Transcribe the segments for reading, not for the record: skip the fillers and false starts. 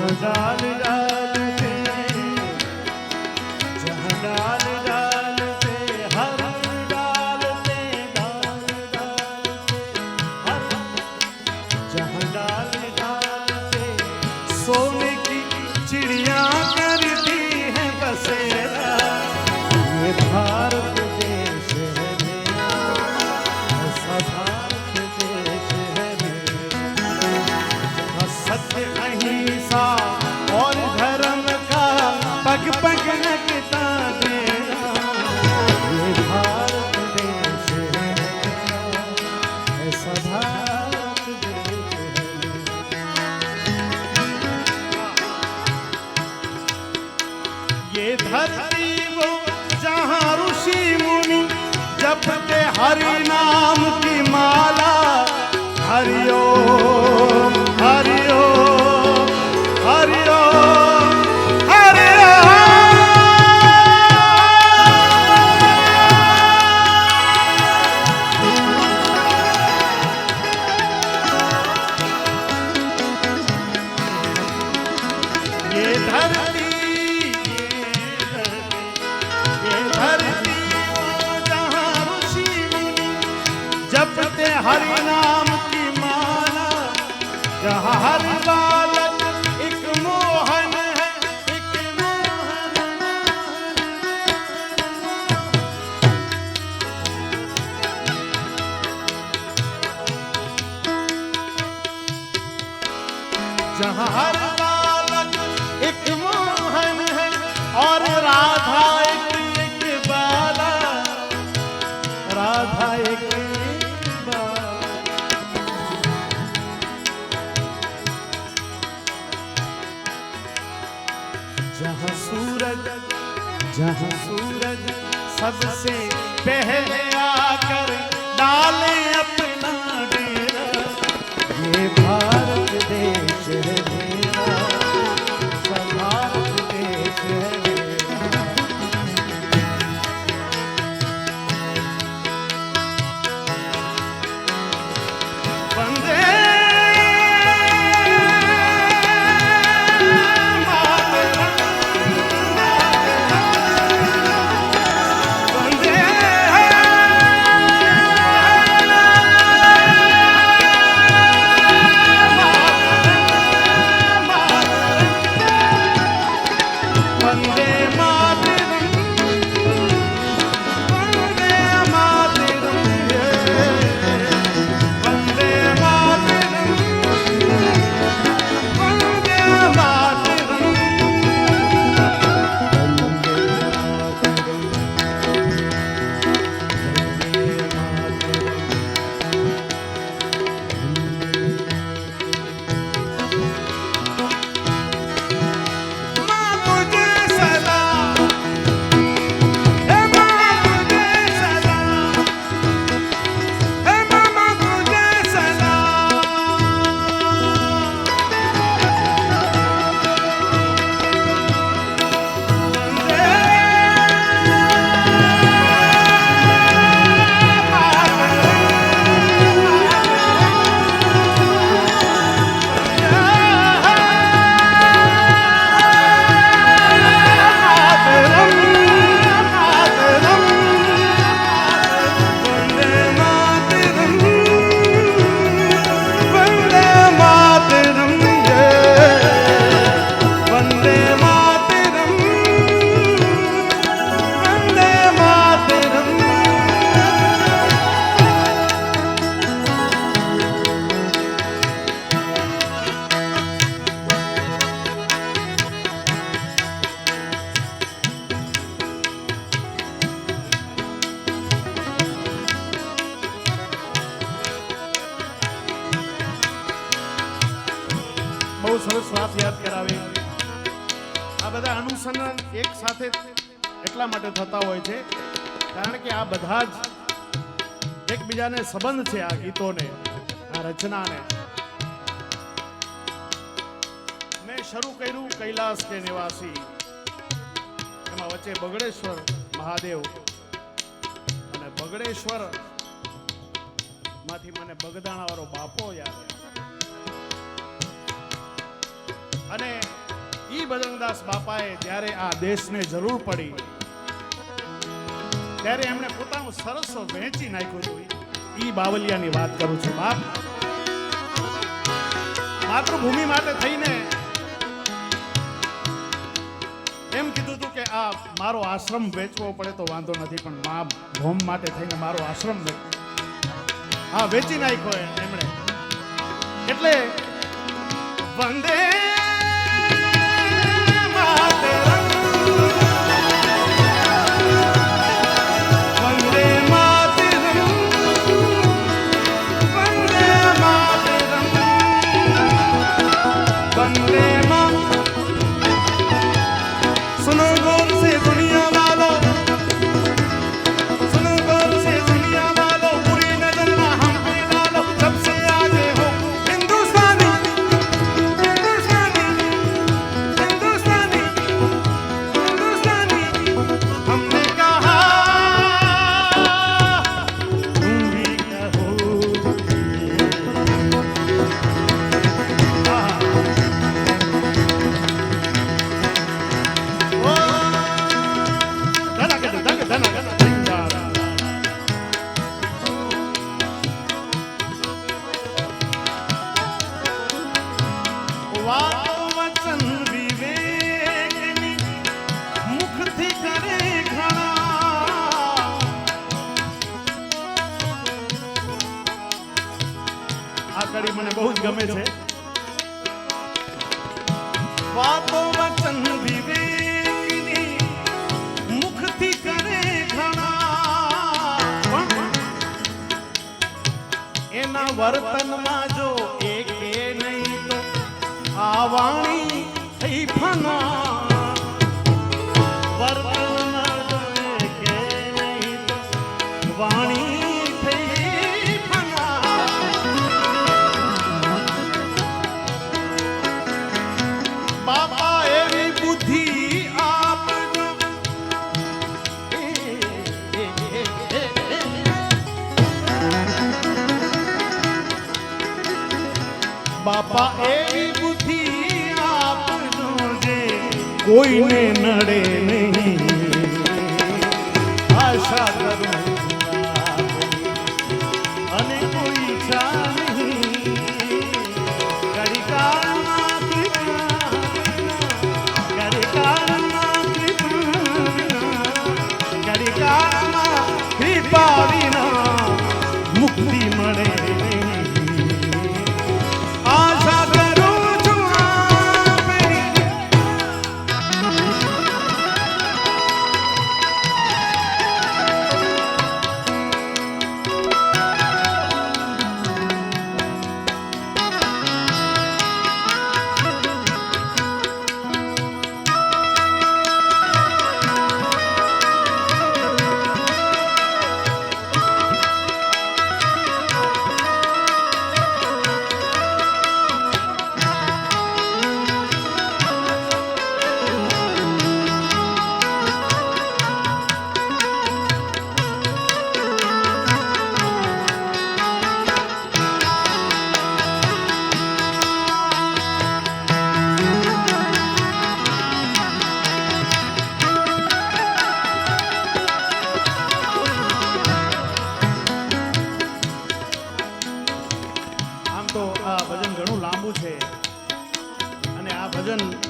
डाल डालते, जहाँ डाल डालते हर डालते, डाल डालते हर, जहाँ डाल डालते सोने की चिड़िया करती है बसेरा। ये भारत देश है मेरा, ऐसा भारत देश है मेरा, जहाँ सत्य अहिंसा और धर्म का पग पग लगता मेरा। ये भारत देश है मेरा, ऐसा भारत देश है मेरा। ये धरती वो जहाँ ऋषि मुनि जपते हरि नाम की माला। हरि ओम हरि ओम हरि ओम हरि ओम। ये धरती जपते हरि नाम की माला, जहाँ हर बालक एक मोहन है, एक मोहन। जहाँ हर बालक एक मोहन है और राधा एक बाला, राधा एक जहाँ सूरज सबसे पहले आकर डाले अपना डेरा। ये भारत देश है मेरा, सब भारत देश है मेरा। वंदे બહુ સરસ વાત યાદ કરાવી। આ બધા અનુસંધાન એક સાથે એટલા માટે થતા હોય છે કારણ કે આ બધા જ એકબીજાને સંબંધ છે। આ ગીતોને, આ રચનાને મેં શરૂ કર્યું કૈલાસ કે નિવાસી, એમાં વચ્ચે બગડેશ્વર મહાદેવ અને બગડેશ્વર માંથી મને બગદાણા વાળો બાપો યાદ આવ્યો। અને ઈ બજરંગદાસ બાપાએ જ્યારે આ દેશને જરૂર પડી ત્યારે એમણે પોતાનું સરસ વહેંચી નાખ્યું હતું. ઈ બાવલિયાની વાત કરું છું. બાપ માતૃભૂમિ માટે થઈને એમ કીધું હતું કે આ મારો આશ્રમ વેચવો પડે તો વાંધો નથી, પણ મા ભૂમ માટે થઈને મારો આશ્રમ વેચી નાખ્યો એમણે. એટલે વંદે મને બહુ જ ગમે છે. વાતો વચન વિવેકની મુખથી કરે ઘણા, એના વર્તનમાં જો એક નહીં તો આ વાણી થઈ ફના. વર્તનમાં જો એક નહીં તો વાણી બાપા એવી બુદ્ધિ આપજો જે કોઈને નડે નહીં. આશા કરું અને કોઈ ઈચ્છા નહીં. કડિકાળમાં કૃપા વિના મુક્તિ મળે.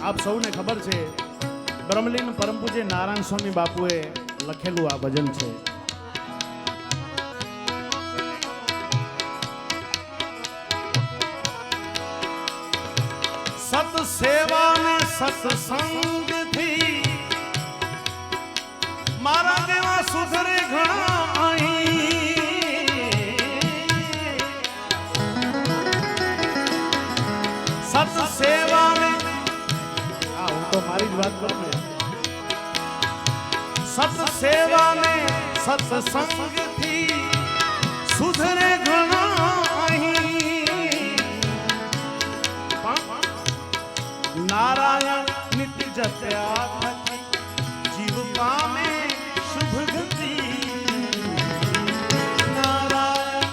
આપ સૌને ખબર છે બ્રહ્મલીન પરમ પૂજ્ય નારાયણ સ્વામી બાપુએ લખેલું આ ભજન છે. સત સેવા ને સત્સંગથી મારા જેવા સુધરે ઘણા. સત સેવા ને તો મારી જ વાત કરું ને. સત સેવા ને સત્સંગથી સુધરે ઘણા. નારાયણ નિત્ય જપ્યા જીવ પામે શુભ ગતિ. નારાયણ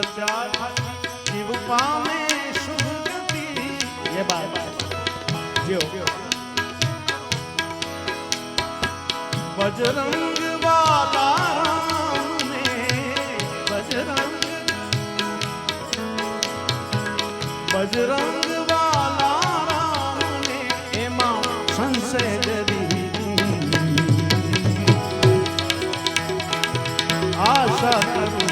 चर्चा जीव पामे शुभ गति। ये बात जो बजरंग वाला राम ने बजरंग वाला राम ने एमा संशय जरी आशा करूं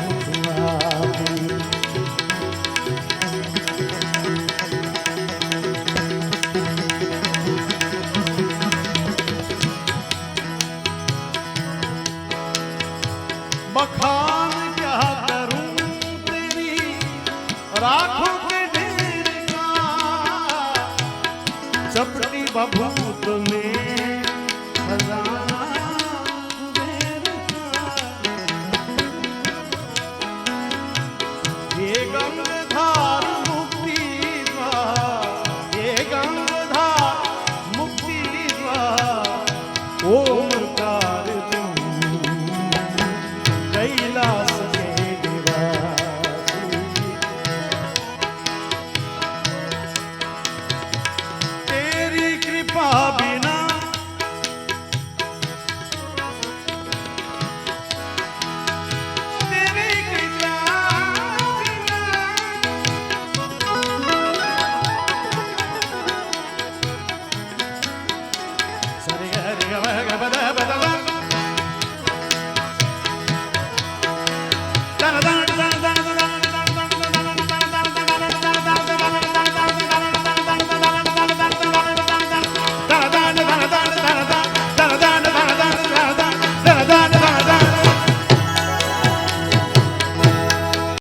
बखान क्या करूं तेरी राखों के ढेर का चपटी बभूत में खजाना कुबेर का। ये गंगा